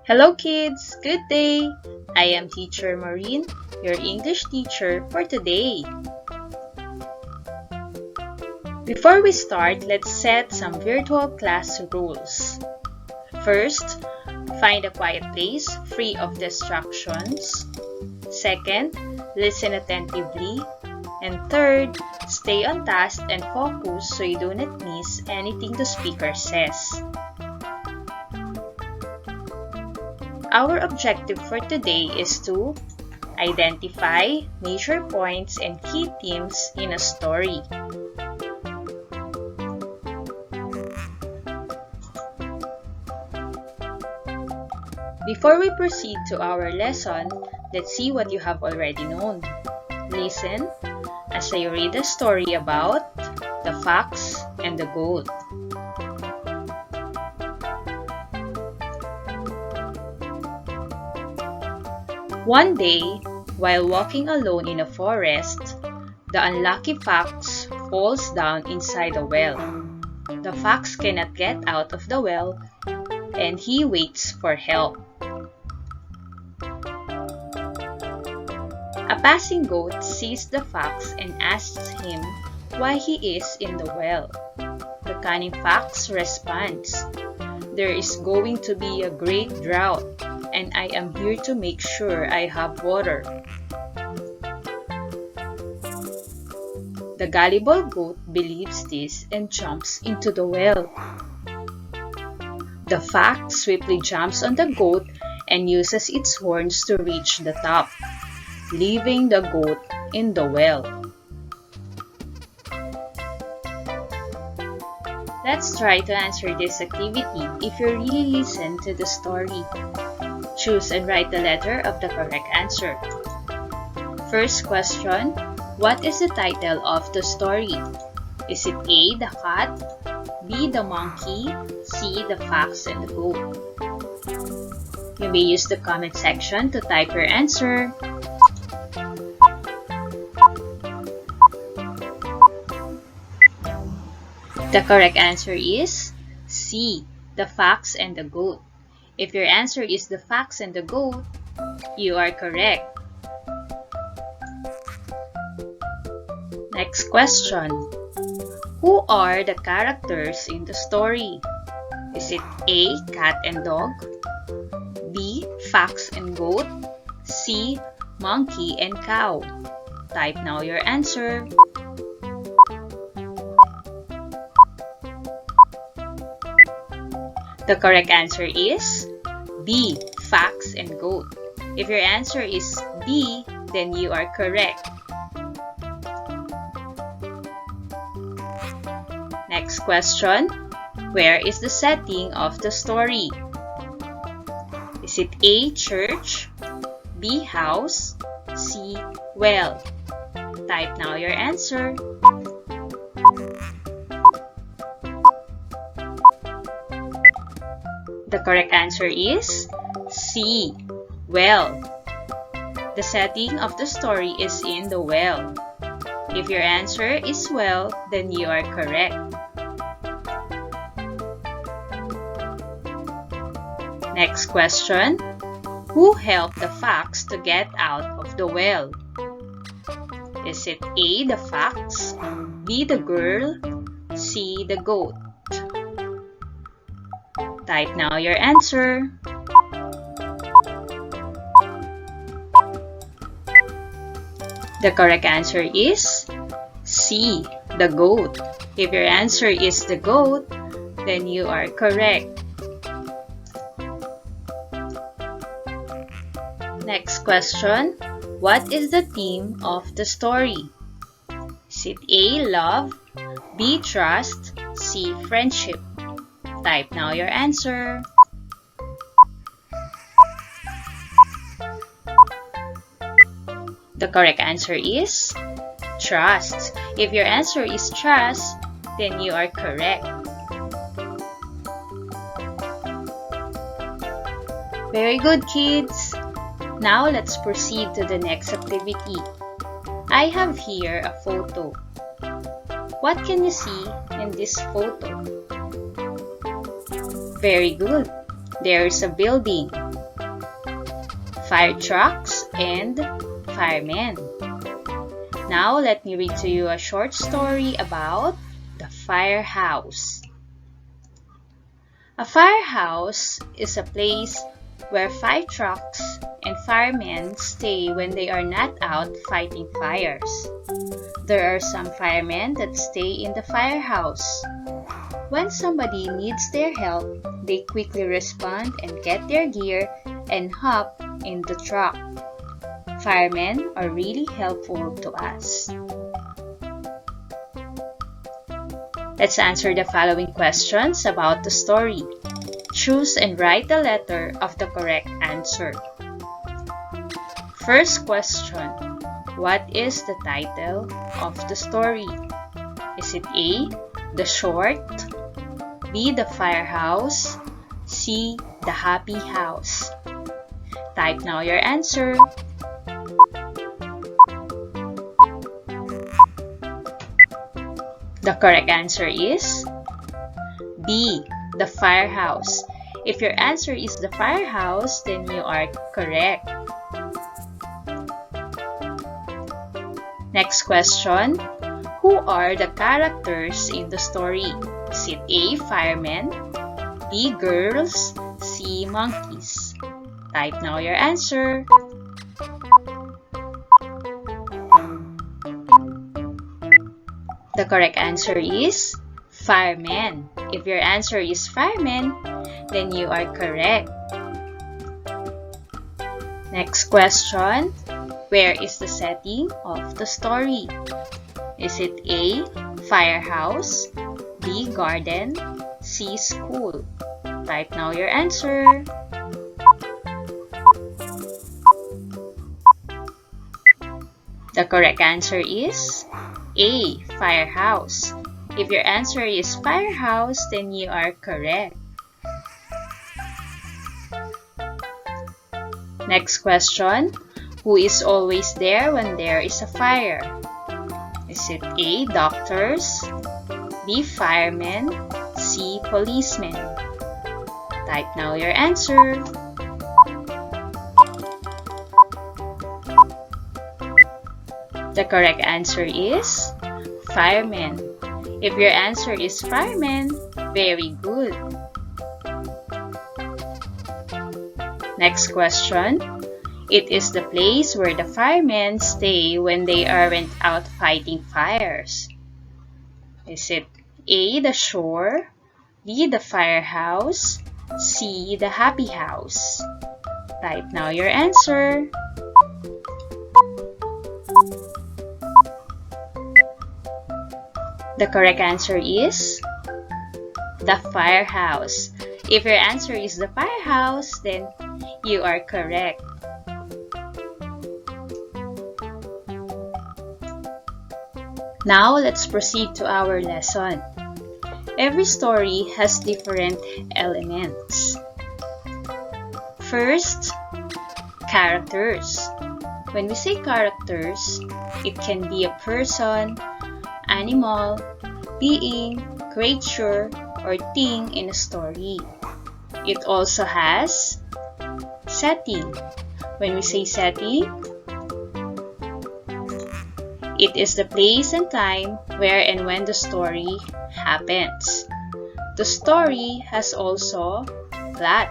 Hello kids! Good day! I am Teacher Maureen, your English teacher for today. Before we start, let's set some virtual class rules. First, find a quiet place free of distractions. Second, listen attentively. And third, stay on task and focus so you do not miss anything the speaker says. Our objective for today is to identify major points and key themes in a story. Before we proceed to our lesson, let's see what you have already known. Listen as I read a story about the fox and the goat. One day, while walking alone in a forest, the unlucky fox falls down inside a well. The fox cannot get out of the well, and he waits for help. A passing goat sees the fox and asks him why he is in the well. The cunning fox responds, "There is going to be a great drought, and I am here to make sure I have water." The gullible goat believes this and jumps into the well. The fox swiftly jumps on the goat and uses its horns to reach the top, leaving the goat in the well. Let's try to answer this activity if you really listen to the story. Choose and write the letter of the correct answer. First question, what is the title of the story? Is it A, the cat, B, the monkey, C, the fox and the goat? You may use the comment section to type your answer. The correct answer is C, the fox and the goat. If your answer is the fox and the goat, you are correct. Next question. Who are the characters in the story? Is it A, cat and dog, B, fox and goat, C, monkey and cow? Type now your answer. The correct answer is B, fox and goat. If your answer is B, then you are correct. Next question. Where is the setting of the story? Is it A, church, B, house, C, well? Type now your answer. The correct answer is C, well. The setting of the story is in the well. If your answer is well, then you are correct. Next question. Who helped the fox to get out of the well? Is it A, the fox, B, the girl, C, the goat? Type now your answer. The correct answer is C, the goat. If your answer is the goat, then you are correct. Next question. What is the theme of the story? Is it A, love, B, trust, C, friendship? Type now your answer. The correct answer is trust. If your answer is trust, then you are correct. Very good, kids. Now let's proceed to the next activity. I have here a photo. What can you see in this photo? Very good. There is a building. fire trucks, and firemen. Now, let me read to you a short story about the firehouse. A firehouse is a place where fire trucks and firemen stay when they are not out fighting fires. There are some firemen that stay in the firehouse. When somebody needs their help, they quickly respond and get their gear and hop in the truck. Firemen are really helpful to us. Let's answer the following questions about the story. Choose and write the letter of the correct answer. First question. What is the title of the story? Is it A, The Short, B, The Firehouse, C, The Happy House? Type now your answer. The correct answer is B, The Firehouse. If your answer is The Firehouse, then you are correct. Next question. Who are the characters in the story? Is it A, firemen, B, girls, C, monkeys? Type now your answer. The correct answer is firemen. If your answer is firemen, then you are correct. Next question. Where is the setting of the story? Is it A, firehouse, B, garden, C, school? Type now your answer. The correct answer is A, firehouse. If your answer is firehouse, then you are correct. Next question. Who is always there when there is a fire? Is it A, doctors, B, firemen, C, policemen? Type now your answer. The correct answer is firemen. If your answer is firemen, very good. Next question. It is the place where the firemen stay when they aren't out fighting fires. Is it A, the shore, B, the firehouse, C, the happy house? Type now your answer. The correct answer is the firehouse. If your answer is the firehouse, then you are correct. Now, let's proceed to our lesson. Every story has different elements. First, characters. When we say characters, it can be a person, animal, being, creature, or thing in a story. It also has setting. When we say setting, it is the place and time where and when the story happens. The story has also plot.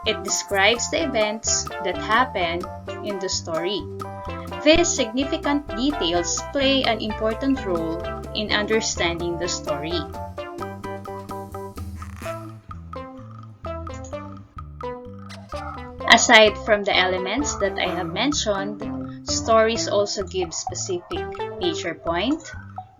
It describes the events that happen in the story. These significant details play an important role in understanding the story. Aside from the elements that I have mentioned, stories also give specific major point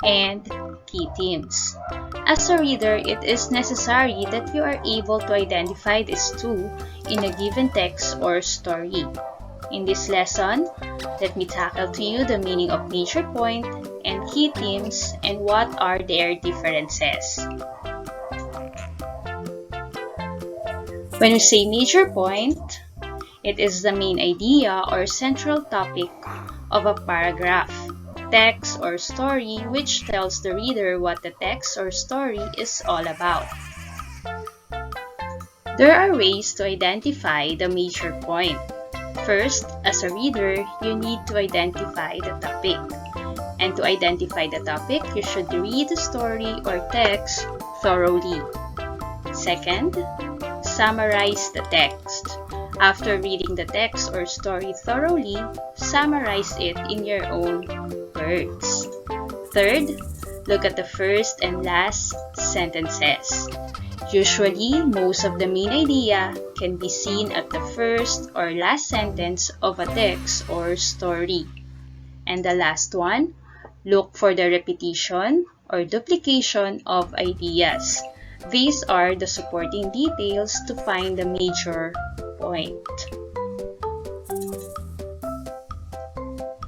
and key themes. As a reader, it is necessary that you are able to identify these two in a given text or story. In this lesson, let me tackle to you the meaning of major point and key themes and what are their differences. When we say major point, it is the main idea or central topic of a paragraph, text, or story which tells the reader what the text or story is all about. There are ways to identify the major point. First, as a reader, you need to identify the topic. And to identify the topic, you should read the story or text thoroughly. Second, summarize the text. After reading the text or story thoroughly, summarize it in your own words. Third, look at the first and last sentences. Usually, most of the main idea can be seen at the first or last sentence of a text or story. And the last one, look for the repetition or duplication of ideas. These are the supporting details to find the major point.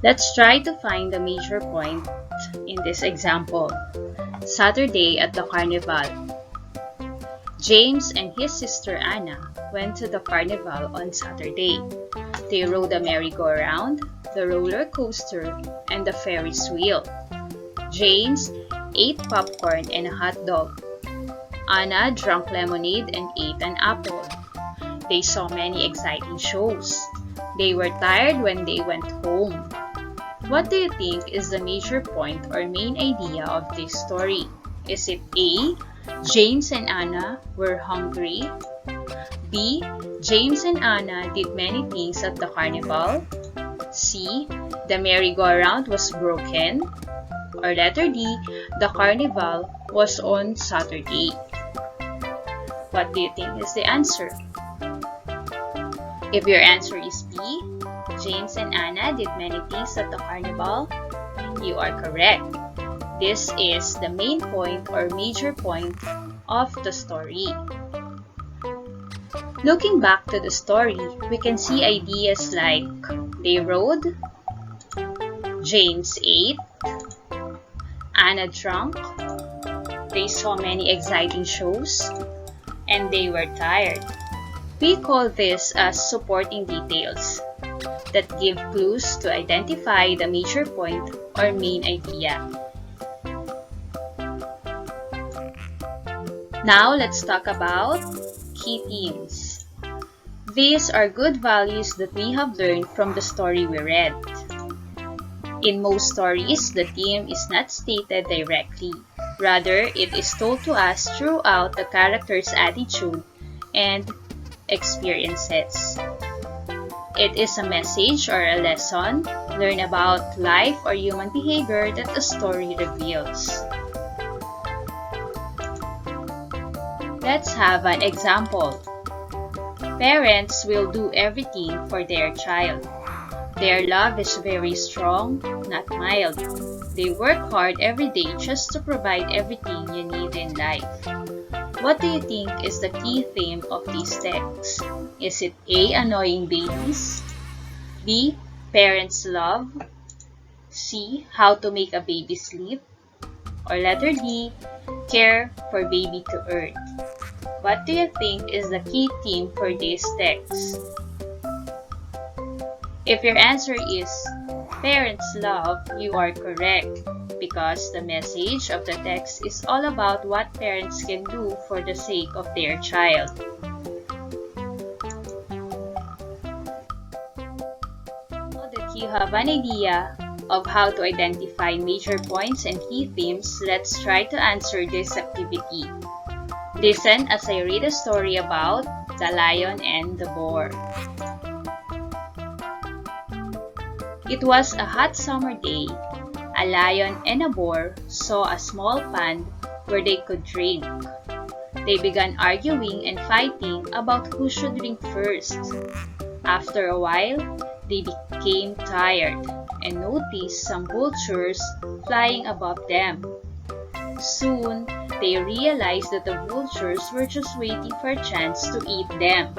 Let's try to find the major point in this example. Saturday at the carnival. James and his sister Anna went to the carnival on Saturday. They rode a merry-go-round, the roller coaster, and the Ferris wheel. James ate popcorn and a hot dog. Anna drank lemonade and ate an apple. They saw many exciting shows. They were tired when they went home. What do you think is the major point or main idea of this story? Is it A, James and Anna were hungry? B, James and Anna did many things at the carnival? C, the merry-go-round was broken? Or letter D, the carnival was on Saturday? What do you think is the answer? If your answer is B, James and Anna did many things at the carnival, you are correct. This is the main point or major point of the story. Looking back to the story, we can see ideas like they rode, James ate, Anna drank, they saw many exciting shows, and they were tired. We call this as supporting details that give clues to identify the major point or main idea. Now let's talk about key themes. These are good values that we have learned from the story we read. In most stories, the theme is not stated directly. Rather, it is told to us throughout the character's attitude and experiences. It is a message or a lesson learned about life or human behavior that the story reveals. Let's have an example. Parents will do everything for their child. Their love is very strong, not mild. They work hard every day just to provide everything you need in life. What do you think is the key theme of this text? Is it A, annoying babies? B, parents' love? C, how to make a baby sleep? Or letter D, care for baby to earn? What do you think is the key theme for this text? If your answer is parents' love, you are correct because the message of the text is all about what parents can do for the sake of their child. Now that you have an idea of how to identify major points and key themes, let's try to answer this activity. Listen as I read a story about the lion and the boar. It was a hot summer day. A lion and a boar saw a small pond where they could drink. They began arguing and fighting about who should drink first. After a while, they became tired and noticed some vultures flying above them. Soon, they realized that the vultures were just waiting for a chance to eat them.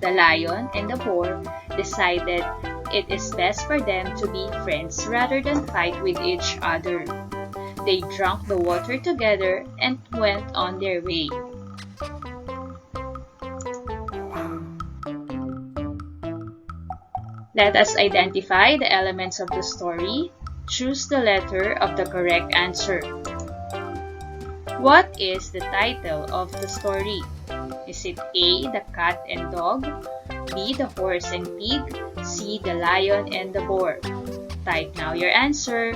The lion and the boar decided it is best for them to be friends rather than fight with each other. They drank the water together and went on their way. Let us identify the elements of the story. Choose the letter of the correct answer. What is the title of the story? Is it A, the cat and dog, B, the horse and pig, C, the lion and the boar? Type now your answer.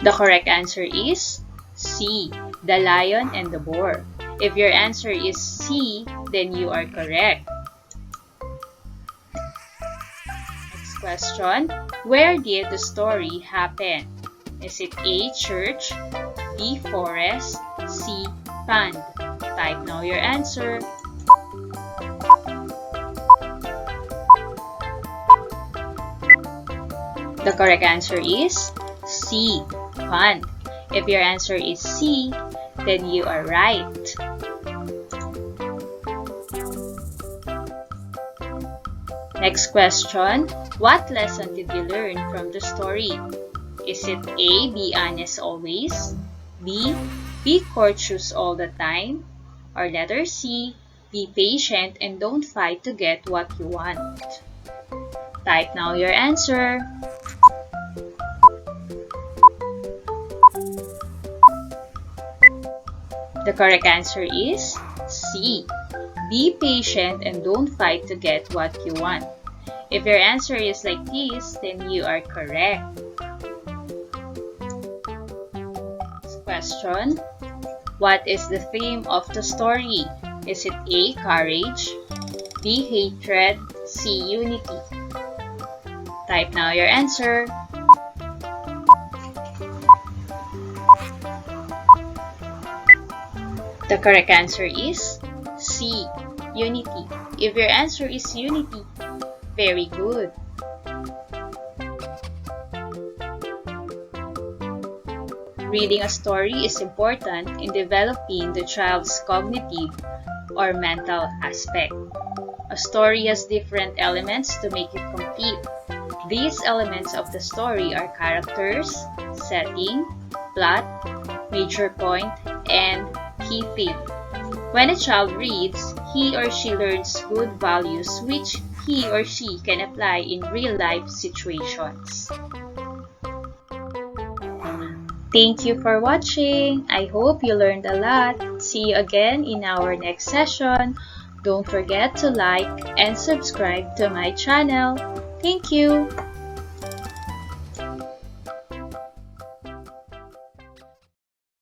The correct answer is C, the lion and the boar. If your answer is C, then you are correct. Next question, where did the story happen? Is it A, church, B, forest, C, pond? Type now your answer. The correct answer is C, pond. If your answer is C, then you are right. Next question, what lesson did you learn from the story? Is it A, be honest always, B, be courteous all the time, or letter C, be patient and don't fight to get what you want? Type now your answer. The correct answer is C, be patient and don't fight to get what you want. If your answer is like this, then you are correct. Next question, what is the theme of the story? Is it A, courage, B, hatred, C, unity? Type now your answer. The correct answer is C, unity. If your answer is unity, very good. Reading a story is important in developing the child's cognitive or mental aspect. A story has different elements to make it complete. These elements of the story are characters, setting, plot, major point, and key theme. When a child reads, he or she learns good values which he or she can apply in real-life situations. Thank you for watching. I hope you learned a lot. See you again in our next session. Don't forget to like and subscribe to my channel. Thank you.